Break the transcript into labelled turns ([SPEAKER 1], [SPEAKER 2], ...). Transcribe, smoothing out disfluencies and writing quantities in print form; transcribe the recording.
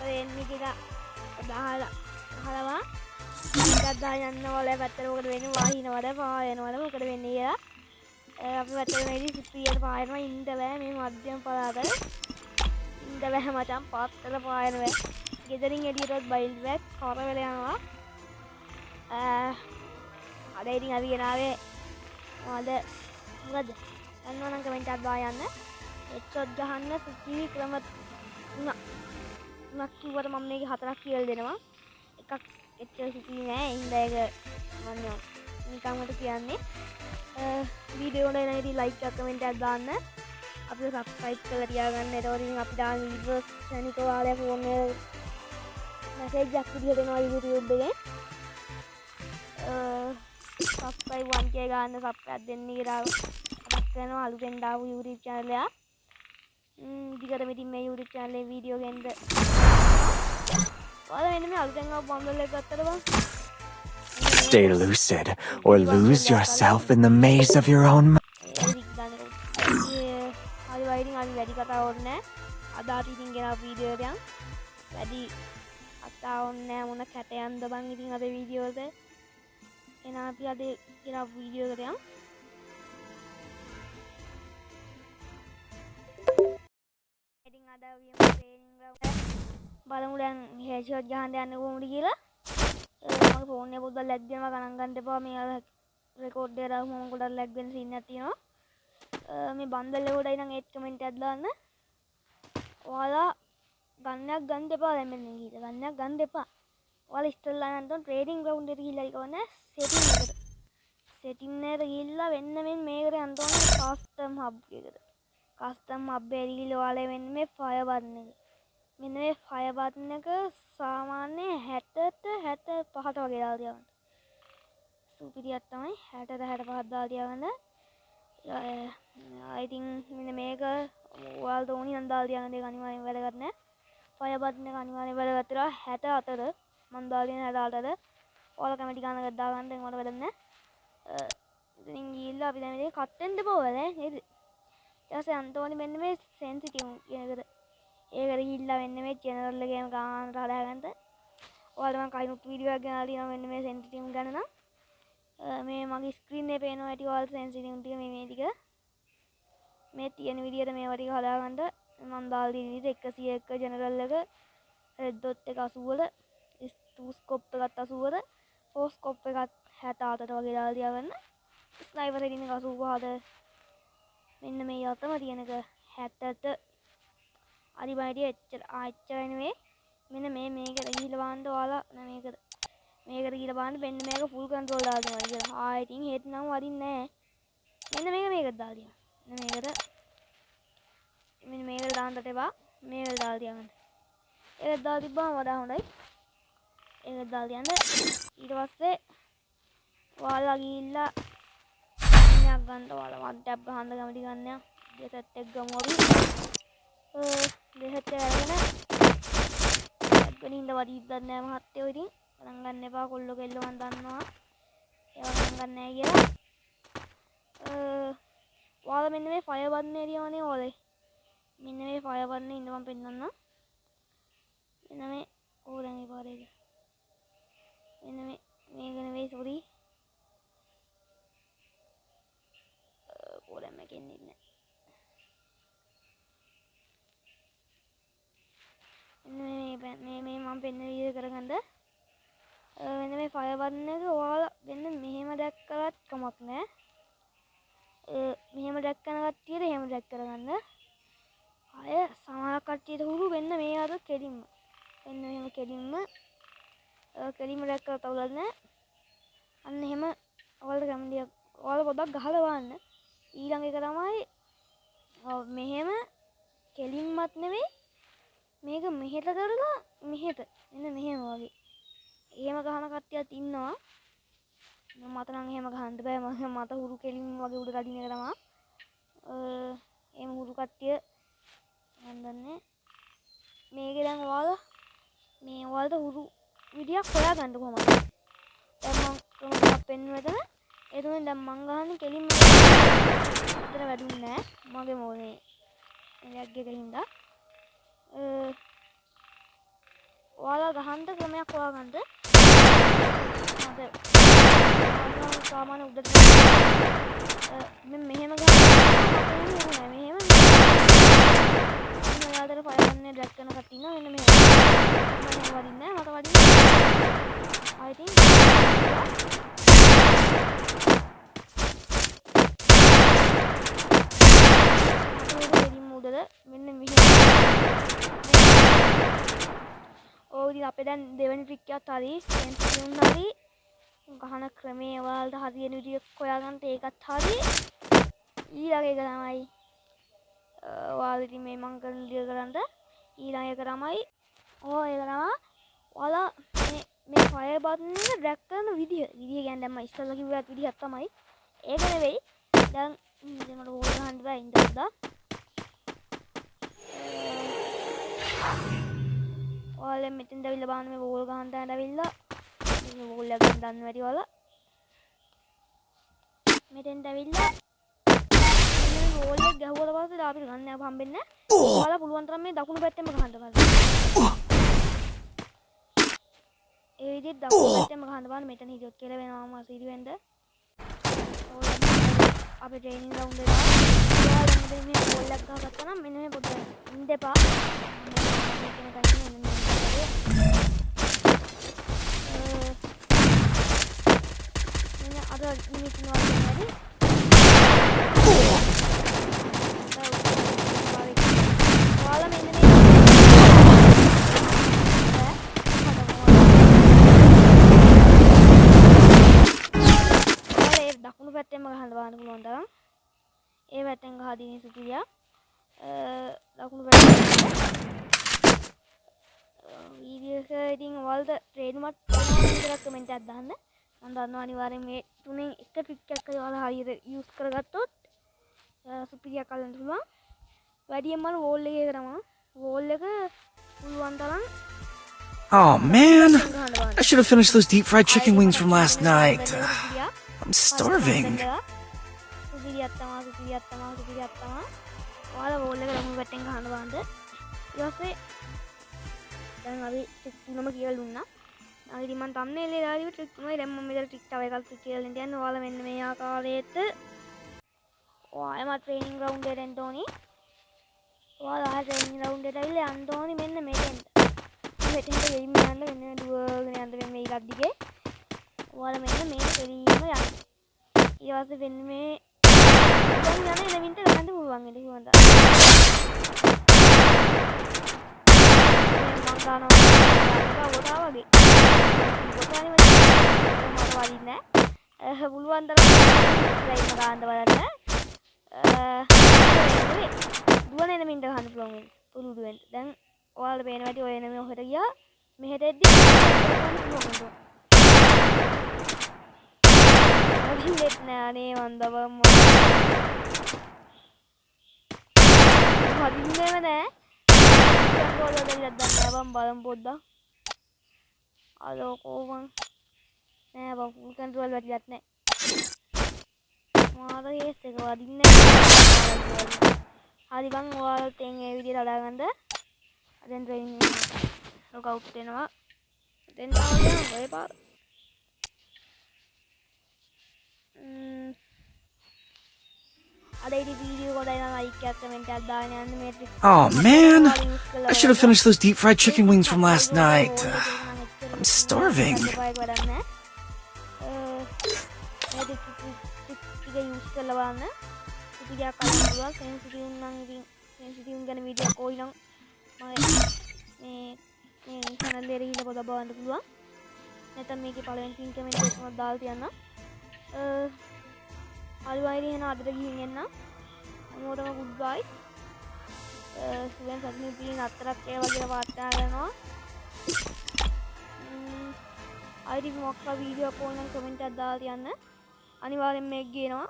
[SPEAKER 1] එන්නේ කියලා අහලවා එකක් දාලා යන්න වල පැත්තට මොකද වෙන්නේ වාහිනවද පායනවද මොකද වෙන්නේ කියලා අපි පැත්තට මේදී සිප්පියට පායනවා ඉන්න බෑ මේ මධ්‍යම පළාත ඉන්න බෑ මචං පාත්තල පායන බෑ ගෙදරින් එළියටවත් බයිල් බෑ කර වෙල යනවා අද ඉතින් අපි ගෙනාවේ මොකද දන්නවනම් කමෙන්ට් එකක් දාලා යන්න එච්චොත් ගහන්න සුචි ක්‍රම තුනක් කිව්වට මම මේකේ හතරක් කියලා දෙනවා එකක් එච්චර සුචි නෑ හින්දා ඒක මම නිකන් මට කියන්නේ වීඩියෝ එක නම් ඉතින් ලයික් එකක් කමෙන්ට් එකක් දාන්න අපිව සබ්ස්ක්‍රයිබ් කරලා තියාගන්න එතකොට ඉතින් අපි දාන වීඩියෝස් ශනික වාරයක් ෆෝන් එකේ මැසේජ් එකක් විදිහට එනවා YouTube එකේ සබ්ස්ක්‍රයිබ් 1k ගන්න සබ් එකක් දෙන්න කියලා අපත් කරනවා අලුතෙන් දාපු YouTube channel එක දිගටම ඉතින් මේ YouTube channel එකේ වීඩියෝ ගෙන්ද ඔයාලා මෙන්න මේ අලුතෙන් ආව බන්ඩල් එක ගත්තට බං
[SPEAKER 2] Stay lucid or lose yourself in the maze of your own mind.
[SPEAKER 1] හරි වයිරින් අද වැඩි කතා ඕනේ අද අපි ඉතින් ගෙනා වීඩියෝ එකක් වැඩි කතා ඕනේ මොන කැටයන්ද බං ඉතින් අද වීඩියෝ එක එන අපි අද ගෙනා වීඩියෝ එකට යමු ඉතින් අද වියම ට්‍රේනින්ග් ග්‍රවුන්ඩ් බලමු දැන් හෙඩ්ෂොට් ගහන්න යන්නේ කොහොමද කියලා මගේ ෆෝන් එක පොඩ්ඩක් ලැග් වෙනවා ගණන් ගන්න එපා මේ අර රෙකෝඩ් එක දාපු මම පොඩ්ඩක් ලැග් වෙන සීන් එකක් තියෙනවා මේ බන්දල් එක උඩයි නම් 8 කමෙන්ට් එකක් දාන්න ඔයාලා ගන්නයක් ගන්න එපා දැන් මෙන්න ගිහින් ගන්නයක් ගන්න එපා ඔයාලා ඉස්සෙල්ලා නම් ට්‍රේනින්ග් ග්‍රවුන්ඩ් එකට ගිහිල්ලා ඉකවන්නේ සෙටින් එකට ගිහිල්ලා වෙන්න මේකට යන්න ඕනේ කස්ටම් හබ් එකට කස්ටම් හබ් එකේ ගිහිල්ලා ඔයාලා වෙන්න මේ ෆයර් බටන් එක මෙන්න මේ ෆයර් බටන් එක සාමාන්‍ය 60ට 65ට වගේ දාලා තියවන්න. සුපිරියක් තමයි 60ට 65ට දාලා තියවන්න. I think මෙන්න මේක ඔයාලට ඕනි නම් දාලා තියන්න දෙක අනිවාර්යෙන් වැදගත් නෑ. ෆයර් බටන් එක අනිවාර්යෙන් වැදගත් වෙලා 64ට මම දාලා තියෙන 68ට ඔයාලා කැමති ගානකට දාගන්න මට වැඩක් නෑ. ඉතින් ගිහිල්ලා අපි දැන් මේක කට් වෙන්න බෝවල නේද? ඊට පස්සේ අන්තෝනි මෙන්න මේ සෙන්සිටිව් කියන එකට ඒකට ගිහිල්ලා වෙන්න මේ ජෙනරල් එකේම ගානට හදාගන්න. ඔයාලා මම කයිනුත් වීඩියෝ එකක් ගෙනලා තියෙනවා මෙන්න මේ සෙන්සිටිව් ගැන නම්. මේ මගේ ස්ක්‍රීන් එකේ පේනවා ඇති ඔයාලා සෙන්සිටිව් ටික මේ ටික. මේ තියෙන විදියට මේවා ටික හදාගන්න මම දාලා තියෙන විදිහට 101 ජෙනරල් එක රෙඩ් ඩොට් එක 80ට ස්කෝප් එකත් 80ට ෆෝස්කෝප් එකත් 68ට වගේ දාලා තියාගන්න. ස්නයිපර් රේටින් එක 85ට මෙන්න මේ අතම තියෙන එක 60ට අනිවාර්යයෙන් එච්චරයි නෙවෙයි මෙන්න මේකට ගිහිල්ලා බලන්න ඔයාලා මේකට ගිහිල්ලා බලන්න මෙන්න මේක ෆුල් කන්ට්‍රෝල් දාලා තියෙනවා කියලා. ඉතින් හෙඩ් නම් වදින්නේ නැහැ. මේකට දාලා තියෙනවා. මෙන්න මේකට දාන්නට එපා. මේකට දාලා තියන්න. ඒකට දාලා තිබ්බම වඩා හොඳයි. ඒකට දාලා තියන්න. ඊට පස්සේ ඔයාලා ගිහිල්ලා මෙයක් ගන්න ඔයාලා මඩ්ඩක් ගහන්න කැමති ගන්න. දෙසෙට් එක ගමු අපි. දෙසෙට් එක අරගෙන ගනින්න වදිද්දක් නැහැ මහත්තයෝ ඉතින් ගණන් ගන්න එපා කොල්ලෝ කෙල්ලෝ මන් දන්නවා ඒවා ගණන් ගන්න නැහැ කියලා ඔයාලා මෙන්න මේ ෆයර් බටන් එක තියෙනවනේ ඔයාලේ මෙන්න මේ ෆයර් බටන් එක ඉන්න මම පෙන්නන්නම් මෙන්න මේ දැන් මේ පාරේ මෙන්න මේක නෙවෙයි සෝරි දැන් මේක එන්නේ නැහැ මේ මම පෙන්න විදිහට කරගන්න මෙන්න මේ ෆයර් බටන් එක ඔයාලා වෙන්න මෙහෙම දැක්කලත් කමක් නැහැ මෙහෙම දැක්කන කට්ටියට එහෙම දැක් කරගන්න අය සමහර කට්ටියට හුරු වෙන්න මේ අර කෙලින්ම වෙන්න මෙහෙම කෙලින්ම දැක්කලා තවලත් නැහැ අන්න එහෙම ඔයාලට කැමතියි ඔයාලා පොඩ්ඩක් ගහලා බලන්න ඊළඟ එක තමයි මෙහෙම කෙලින්මත් නෙවෙයි මේක මෙහෙට කරලා මෙහෙට මෙන්න මෙහෙම වගේ. එහෙම ගහන කට්ටියක් ඉන්නවා. මට නම් එහෙම ගහන්න බෑ. මට හුරු කෙලින් වගේ උඩ ගදින එක තමයි. එහෙම හුරු කට්ටිය මන් දන්නේ. මේකේ දැන් ඔයාලට හුරු විදියක් හොයාගන්න කොහමද? දැන් මම කොහොමද පෙන්නුවේ එතන? එතන දැන් මං ගහන්නේ කෙලින්ම විතර වැඩුන්නේ නෑ. මගේ මොනේ. ලැග් එකකින්ද ඔයාලා ගහන්න ක්‍රමයක් හොයාගන්න. අද සාමාන්‍ය උඩට මෙහෙම ගහන්න මෙහෙම ඔයාලට පයන්නේ ඩ්‍රැග් කරන කට්ටිය ඉන්නවා මෙන්න මෙහෙම. මම වදින්නේ මට වදින්නේ. I think මෙන්න මෙහෙම. ඔය ඉතින් අපේ දැන් දෙවෙනි ට්‍රික් එකත් හරි සෙන්සිටිව් හරි ගහන ක්‍රමයේ ඔයාලට හරියන විදිහට හොයාගන්න ඒකත් හරි ඊළඟ එක තමයි ඔයාලා ඉතින් මේ මං කරන විදිහ කරන්න ඊළඟ එක තමයි ඒක තමයි ඔයාලා මේ ෆයර් බටන් එක ඩ්‍රැග් කරන විදිහ කියන්නේ දැන් මම ඉස්සෙල්ලා කිව්වත් විදිහක් තමයි ඒක නෙවෙයි දැන් මට වෝල් ගහන්න බෑ ඉඳලා ඔයාලා මෙතෙන් දැවිලා බලන්න මේ වෝල් ගහන්න ඇවිල්ලා මේ වෝල් එක ගන්න දන්න වැඩි ඔයාලා මෙතෙන් දැවිලා මේ වෝල් එක ගැහුවට පස්සේ අපිට ගන්න යක් හම්බෙන්නේ නැහැ ඔයාලා පුළුවන් තරම් මේ දකුණු පැත්තෙන්ම ගහන්න බලන්න ඒ විදිහට දකුණු පැත්තෙන්ම ගහන්න බලන්න මෙතන හිටියොත් කියලා වෙනවාම අසීරු වෙන්න අපේ ට්‍රේනින් ග්‍රවුන්ඩ් එක ඔයාලා මෙතන මේ වෝල් එක ගහගත්තා නම් මෙන්න මේ පොඩ්ඩක් ඉන්න එපා ada limit nol tadi. Wala main ini. Wala dakunu පැත්තෙන්ම ගහන්න බලන්න පුළුවන් තරම්. ඒ පැත්තෙන් ගහදී සුපිරියා. dakunu පැත්තෙන් වීඩියෝ එක ඉතින් ඔයාලට ට්‍රේඩ්මට් විතරක් කමෙන්ට් එකක් දාන්න. මම දන්නවා අනිවාර්යෙන් මේ තුනෙන් එක ට්‍රික් එකක් ඔයාලා හරියට යූස් කරගත්තොත් සුපිරියක් අල්ලන්න පුළුවන්. වැඩියෙන්ම වෝල් එකේ කරනවා. වෝල් එක පුළුවන් තරම්
[SPEAKER 2] Oh man, I should have finished those deep fried chicken wings from last night. I'm starving.
[SPEAKER 1] සුපිරියක් තමයි. ඔයාලා වෝල් එක ලඟම පැත්තෙන් ගහන්න බලන්න. ඊට පස්සේ දැන් අපි ට්‍රික් තුනම කියලා දුන්නා. ඉතින් මම thumbnail එකේ දාලා ට්‍රික් තුනයි දැන් මම මෙතන ට්‍රික් තව එකක් කියලා දෙන්න. ඔයාලා මෙන්න මේ ආකාරයට ඔයාලම ට්‍රේනින් ග්‍රවුන්ඩ් එකට එන්න ඕනි. ඔයාලා ට්‍රේනින් ග්‍රවුන්ඩ් එකට ඇවිල්ලා යන්න ඕනි මෙන්න මෙතෙන්ට. මෙතෙන්ට ගෙයින් යන්න මෙන්න දුවගෙන යන්න මේ එකක් දිගේ. ඔයාලා මෙන්න මේක දෙලින්ම යන්න. ඊට පස්සේ වෙන්න මේ දැන් යන එලෙමන්ට් එක ගන්න පුළුවන් ඉතින් හොඳයි. මම ගන්නවා වගේ. පොතේ මට වදින්නේ නැහැ. පුළුවන් තරම් ඩ්‍රයිව් ගන්න බලන්න. දුවන එනමින්ට ගන්න පුළුවන් වෙන්නේ. පුරුදු වෙන්න. දැන් ඔයාලට පේන වැඩි ඔය එනමි ඔහෙට ගියා. මෙහෙට එද්දි ගන්න පුළුවන්. වදින්නෙත් නෑ අනේ වන්දවම්. වදින්නේම නෑ. කන්ට්‍රෝල් එක දෙයක් ගන්න බම් බලමු පොඩ්ඩක්. Halo kawan, nah bang full control buat lihat nek. Mana ya sekolah ini? Hari bang wal tengah video ada ganda, ada training, workout tenwa, tenwa ya berapa?
[SPEAKER 2] Oh man, I should have finished those deep fried chicken wings from last night. I'm starving.
[SPEAKER 1] අලුවයිරි එන අදට ගිහින් එන්න හැමෝටම good බයි students අඩ්මින් පින් අතරක් ඒ වගේ වාර්තා කරනවා ID මොකක් වීඩියෝ එකක් ඕන නම් කමෙන්ට් එකක් දාලා තියන්න අනිවාර්යෙන් මේක ගේනවා